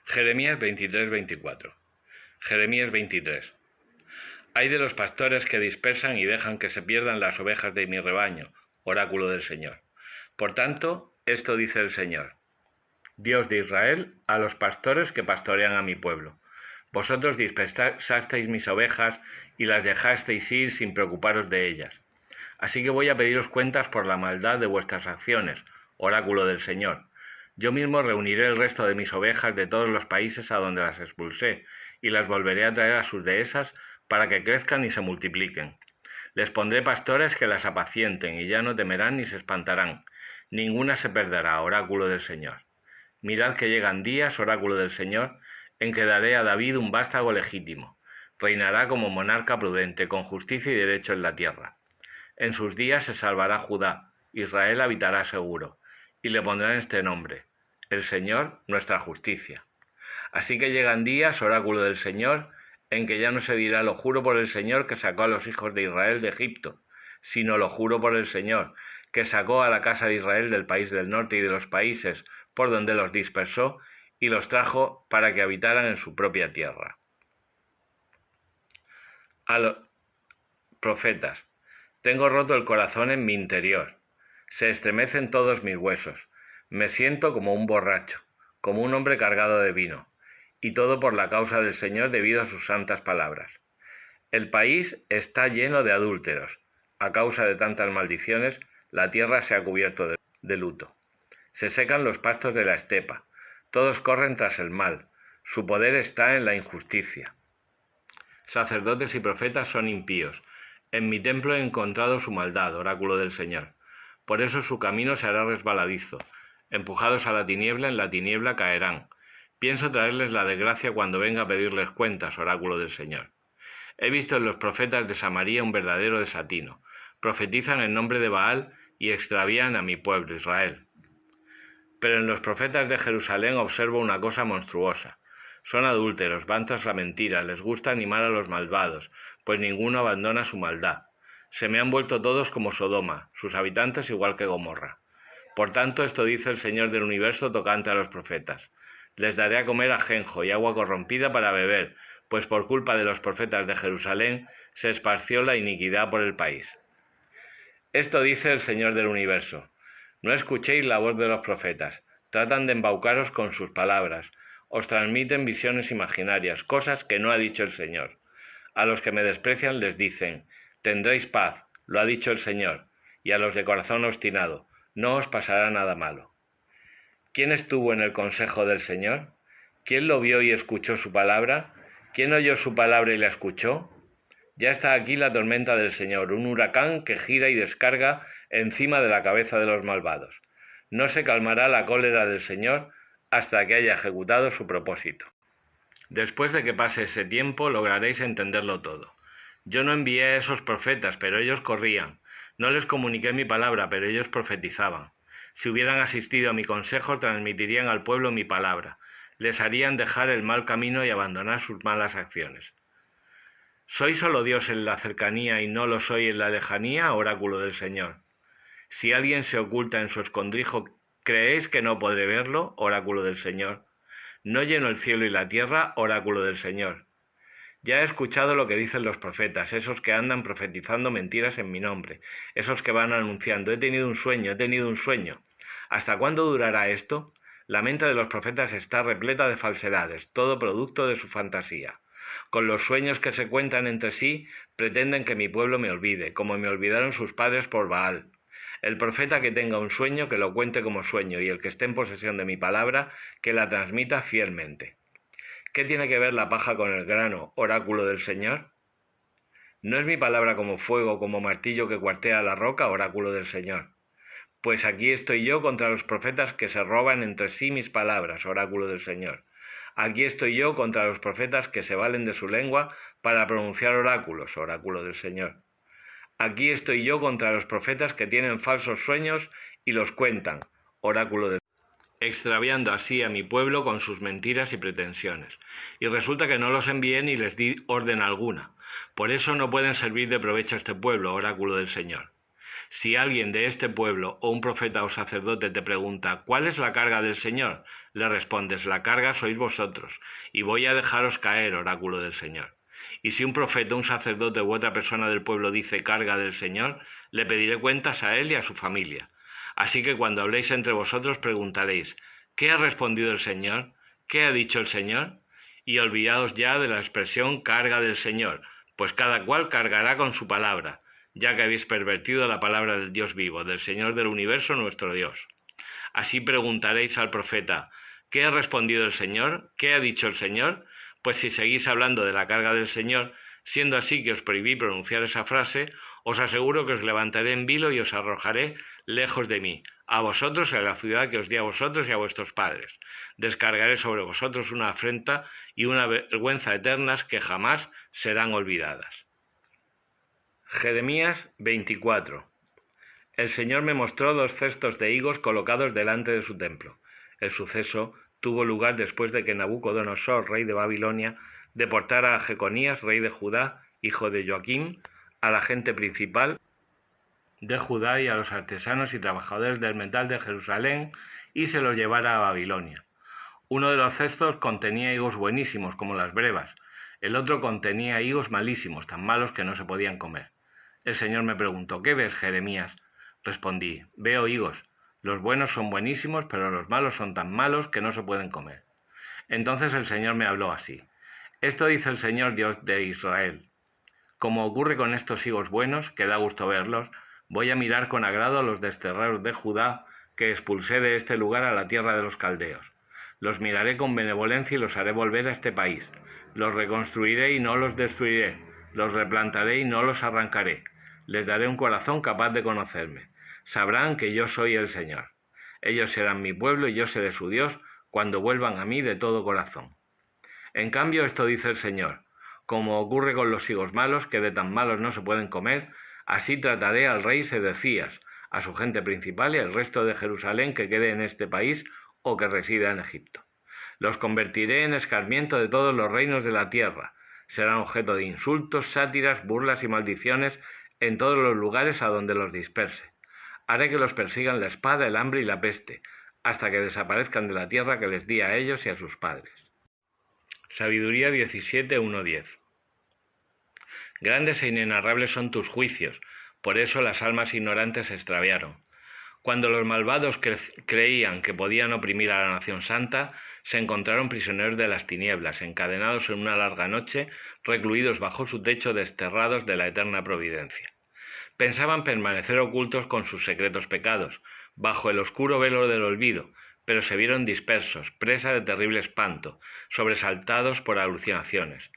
Jeremías 23-24. Jeremías 23. Ay de los pastores que dispersan y dejan que se pierdan las ovejas de mi rebaño, oráculo del Señor. Por tanto, esto dice el Señor, Dios de Israel, a los pastores que pastorean a mi pueblo. Vosotros dispersasteis mis ovejas y las dejasteis ir sin preocuparos de ellas. Así que voy a pediros cuentas por la maldad de vuestras acciones, oráculo del Señor. Yo mismo reuniré el resto de mis ovejas de todos los países a donde las expulsé, y las volveré a traer a sus dehesas para que crezcan y se multipliquen. Les pondré pastores que las apacienten, y ya no temerán ni se espantarán. Ninguna se perderá, oráculo del Señor. Mirad que llegan días, oráculo del Señor, en que daré a David un vástago legítimo. Reinará como monarca prudente, con justicia y derecho en la tierra. En sus días se salvará Judá, Israel habitará seguro, y le pondrán este nombre, el Señor, nuestra justicia. Así que llegan días, oráculo del Señor, en que ya no se dirá lo juro por el Señor que sacó a los hijos de Israel de Egipto, sino lo juro por el Señor, que sacó a la casa de Israel del país del norte y de los países por donde los dispersó, y los trajo para que habitaran en su propia tierra. A los profetas, tengo roto el corazón en mi interior, se estremecen todos mis huesos, me siento como un borracho, como un hombre cargado de vino, y todo por la causa del Señor debido a sus santas palabras. El país está lleno de adúlteros, a causa de tantas maldiciones, la tierra se ha cubierto de luto. Se secan los pastos de la estepa, todos corren tras el mal, su poder está en la injusticia. Sacerdotes y profetas son impíos, en mi templo he encontrado su maldad, oráculo del Señor. Por eso su camino se hará resbaladizo, empujados a la tiniebla, en la tiniebla caerán. Pienso traerles la desgracia cuando venga a pedirles cuentas, oráculo del Señor. He visto en los profetas de Samaria un verdadero desatino. Profetizan en nombre de Baal y extravían a mi pueblo, Israel. Pero en los profetas de Jerusalén observo una cosa monstruosa. Son adúlteros, van tras la mentira, les gusta animar a los malvados, pues ninguno abandona su maldad. Se me han vuelto todos como Sodoma, sus habitantes igual que Gomorra. Por tanto, esto dice el Señor del universo tocante a los profetas. Les daré a comer ajenjo y agua corrompida para beber, pues por culpa de los profetas de Jerusalén se esparció la iniquidad por el país. Esto dice el Señor del universo. No escuchéis la voz de los profetas, tratan de embaucaros con sus palabras, os transmiten visiones imaginarias, cosas que no ha dicho el Señor. A los que me desprecian les dicen, tendréis paz, lo ha dicho el Señor, y a los de corazón obstinado, no os pasará nada malo. ¿Quién estuvo en el consejo del Señor? ¿Quién lo vio y escuchó su palabra? ¿Quién oyó su palabra y la escuchó? Ya está aquí la tormenta del Señor, un huracán que gira y descarga encima de la cabeza de los malvados. No se calmará la cólera del Señor hasta que haya ejecutado su propósito. Después de que pase ese tiempo, lograréis entenderlo todo. Yo no envié a esos profetas, pero ellos corrían. No les comuniqué mi palabra, pero ellos profetizaban. Si hubieran asistido a mi consejo, transmitirían al pueblo mi palabra. Les harían dejar el mal camino y abandonar sus malas acciones. ¿Soy solo Dios en la cercanía y no lo soy en la lejanía, oráculo del Señor? Si alguien se oculta en su escondrijo, ¿creéis que no podré verlo, oráculo del Señor? ¿No lleno el cielo y la tierra, oráculo del Señor? Ya he escuchado lo que dicen los profetas, esos que andan profetizando mentiras en mi nombre, esos que van anunciando, he tenido un sueño, he tenido un sueño. ¿Hasta cuándo durará esto? La mente de los profetas está repleta de falsedades, todo producto de su fantasía. Con los sueños que se cuentan entre sí, pretenden que mi pueblo me olvide, como me olvidaron sus padres por Baal. El profeta que tenga un sueño, que lo cuente como sueño, y el que esté en posesión de mi palabra, que la transmita fielmente. ¿Qué tiene que ver la paja con el grano, oráculo del Señor? ¿No es mi palabra como fuego, como martillo que cuartea la roca, oráculo del Señor? Pues aquí estoy yo contra los profetas que se roban entre sí mis palabras, oráculo del Señor. Aquí estoy yo contra los profetas que se valen de su lengua para pronunciar oráculos, oráculo del Señor. Aquí estoy yo contra los profetas que tienen falsos sueños y los cuentan, oráculo del Señor, extraviando así a mi pueblo con sus mentiras y pretensiones. Y resulta que no los envié ni les di orden alguna. Por eso no pueden servir de provecho a este pueblo, oráculo del Señor. Si alguien de este pueblo o un profeta o sacerdote te pregunta ¿cuál es la carga del Señor?, le respondes: la carga sois vosotros, y voy a dejaros caer, oráculo del Señor. Y si un profeta, un sacerdote u otra persona del pueblo dice carga del Señor, le pediré cuentas a él y a su familia. Así que cuando habléis entre vosotros preguntaréis: ¿qué ha respondido el Señor? ¿Qué ha dicho el Señor? Y olvidaos ya de la expresión carga del Señor, pues cada cual cargará con su palabra, ya que habéis pervertido la palabra del Dios vivo, del Señor del universo nuestro Dios. Así preguntaréis al profeta: ¿qué ha respondido el Señor? ¿Qué ha dicho el Señor? Pues si seguís hablando de la carga del Señor, siendo así que os prohibí pronunciar esa frase, os aseguro que os levantaré en vilo y os arrojaré lejos de mí, a vosotros y a la ciudad que os di a vosotros y a vuestros padres. Descargaré sobre vosotros una afrenta y una vergüenza eternas que jamás serán olvidadas. Jeremías 24. El Señor me mostró 2 cestos de higos colocados delante de su templo. El suceso tuvo lugar después de que Nabucodonosor, rey de Babilonia, deportara a Jeconías, rey de Judá, hijo de Joaquim, a la gente principal de Judá y a los artesanos y trabajadores del metal de Jerusalén, y se los llevara a Babilonia. Uno de los cestos contenía higos buenísimos, como las brevas. El otro contenía higos malísimos, tan malos que no se podían comer. El Señor me preguntó: ¿qué ves, Jeremías? Respondí: veo higos. Los buenos son buenísimos, pero los malos son tan malos que no se pueden comer. Entonces el Señor me habló así: esto dice el Señor Dios de Israel: como ocurre con estos higos buenos, que da gusto verlos, voy a mirar con agrado a los desterrados de Judá que expulsé de este lugar a la tierra de los caldeos. Los miraré con benevolencia y los haré volver a este país. Los reconstruiré y no los destruiré. Los replantaré y no los arrancaré. Les daré un corazón capaz de conocerme. Sabrán que yo soy el Señor. Ellos serán mi pueblo y yo seré su Dios cuando vuelvan a mí de todo corazón. En cambio, esto dice el Señor: como ocurre con los higos malos, que de tan malos no se pueden comer, así trataré al rey Sedecías, a su gente principal y al resto de Jerusalén que quede en este país o que resida en Egipto. Los convertiré en escarmiento de todos los reinos de la tierra. Serán objeto de insultos, sátiras, burlas y maldiciones en todos los lugares a donde los disperse. Haré que los persigan la espada, el hambre y la peste, hasta que desaparezcan de la tierra que les di a ellos y a sus padres. Sabiduría 17:1-10. Grandes e inenarrables son tus juicios, por eso las almas ignorantes se extraviaron. Cuando los malvados creían que podían oprimir a la nación santa, se encontraron prisioneros de las tinieblas, encadenados en una larga noche, recluidos bajo su techo, desterrados de la eterna providencia. Pensaban permanecer ocultos con sus secretos pecados, bajo el oscuro velo del olvido, pero se vieron dispersos, presa de terrible espanto, sobresaltados por alucinaciones.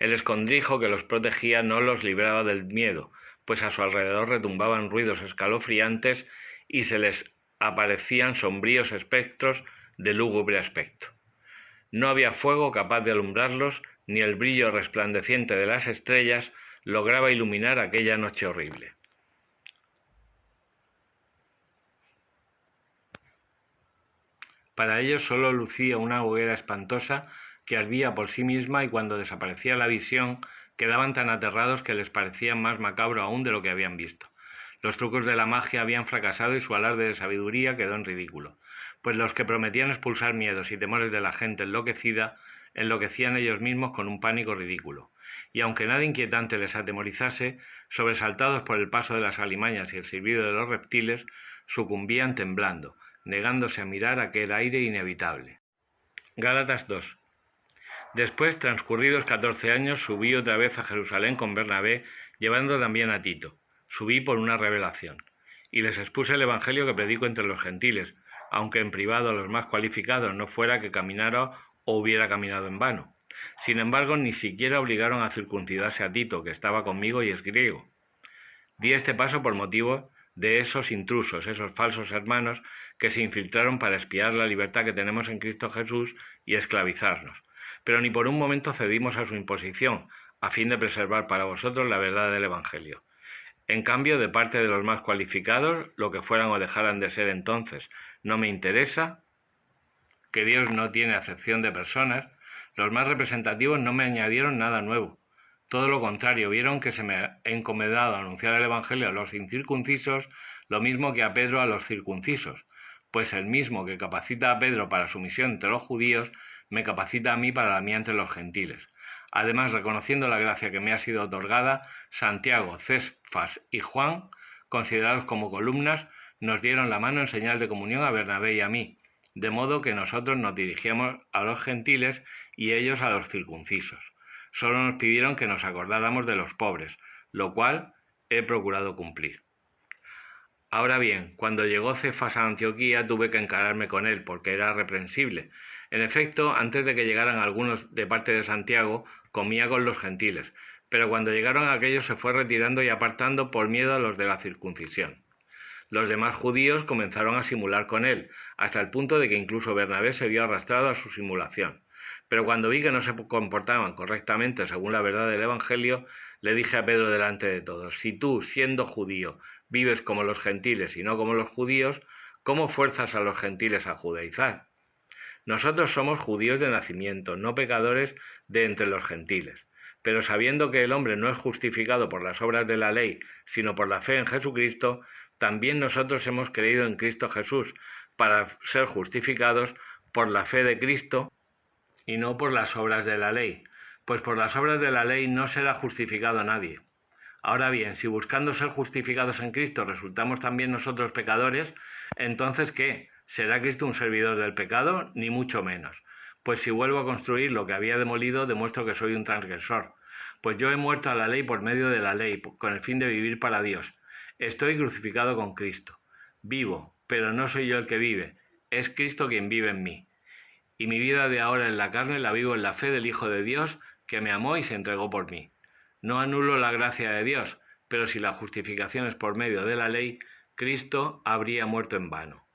El escondrijo que los protegía no los libraba del miedo, pues a su alrededor retumbaban ruidos escalofriantes y se les aparecían sombríos espectros de lúgubre aspecto. No había fuego capaz de alumbrarlos, ni el brillo resplandeciente de las estrellas lograba iluminar aquella noche horrible. Para ellos solo lucía una hoguera espantosa que ardía por sí misma, y cuando desaparecía la visión quedaban tan aterrados que les parecía más macabro aún de lo que habían visto. Los trucos de la magia habían fracasado y su alarde de sabiduría quedó en ridículo, pues los que prometían expulsar miedos y temores de la gente enloquecida, enloquecían ellos mismos con un pánico ridículo. Y aunque nada inquietante les atemorizase, sobresaltados por el paso de las alimañas y el silbido de los reptiles, sucumbían temblando, negándose a mirar aquel aire inevitable. Gálatas 2. Después, transcurridos 14 años, subí otra vez a Jerusalén con Bernabé, llevando también a Tito. Subí por una revelación, y les expuse el evangelio que predico entre los gentiles, aunque en privado a los más cualificados, no fuera que caminara o hubiera caminado en vano. Sin embargo, ni siquiera obligaron a circuncidarse a Tito, que estaba conmigo y es griego. Di este paso por motivo de esos intrusos, esos falsos hermanos que se infiltraron para espiar la libertad que tenemos en Cristo Jesús y esclavizarnos. Pero ni por un momento cedimos a su imposición, a fin de preservar para vosotros la verdad del Evangelio. En cambio, de parte de los más cualificados, lo que fueran o dejaran de ser entonces, no me interesa, que Dios no tiene acepción de personas, los más representativos no me añadieron nada nuevo. Todo lo contrario, vieron que se me he encomendado a anunciar el Evangelio a los incircuncisos, lo mismo que a Pedro a los circuncisos, pues el mismo que capacita a Pedro para su misión entre los judíos, me capacita a mí para la mía entre los gentiles. Además, reconociendo la gracia que me ha sido otorgada, Santiago, Cefas y Juan, considerados como columnas, nos dieron la mano en señal de comunión a Bernabé y a mí, de modo que nosotros nos dirigíamos a los gentiles y ellos a los circuncisos. Solo nos pidieron que nos acordáramos de los pobres, lo cual he procurado cumplir. Ahora bien, cuando llegó Cefas a Antioquía tuve que encararme con él, porque era reprensible. En efecto, antes de que llegaran algunos de parte de Santiago, comía con los gentiles, pero cuando llegaron aquellos se fue retirando y apartando por miedo a los de la circuncisión. Los demás judíos comenzaron a simular con él, hasta el punto de que incluso Bernabé se vio arrastrado a su simulación. Pero cuando vi que no se comportaban correctamente según la verdad del Evangelio, le dije a Pedro delante de todos: si tú, siendo judío, vives como los gentiles y no como los judíos, ¿cómo fuerzas a los gentiles a judaizar? Nosotros somos judíos de nacimiento, no pecadores de entre los gentiles. Pero sabiendo que el hombre no es justificado por las obras de la ley, sino por la fe en Jesucristo, también nosotros hemos creído en Cristo Jesús para ser justificados por la fe de Cristo y no por las obras de la ley, pues por las obras de la ley no será justificado nadie. Ahora bien, si buscando ser justificados en Cristo resultamos también nosotros pecadores, entonces ¿qué? ¿Será Cristo un servidor del pecado? Ni mucho menos. Pues si vuelvo a construir lo que había demolido, demuestro que soy un transgresor. Pues yo he muerto a la ley por medio de la ley, con el fin de vivir para Dios. Estoy crucificado con Cristo. Vivo, pero no soy yo el que vive, es Cristo quien vive en mí. Y mi vida de ahora en la carne la vivo en la fe del Hijo de Dios, que me amó y se entregó por mí. No anulo la gracia de Dios, pero si la justificación es por medio de la ley, Cristo habría muerto en vano.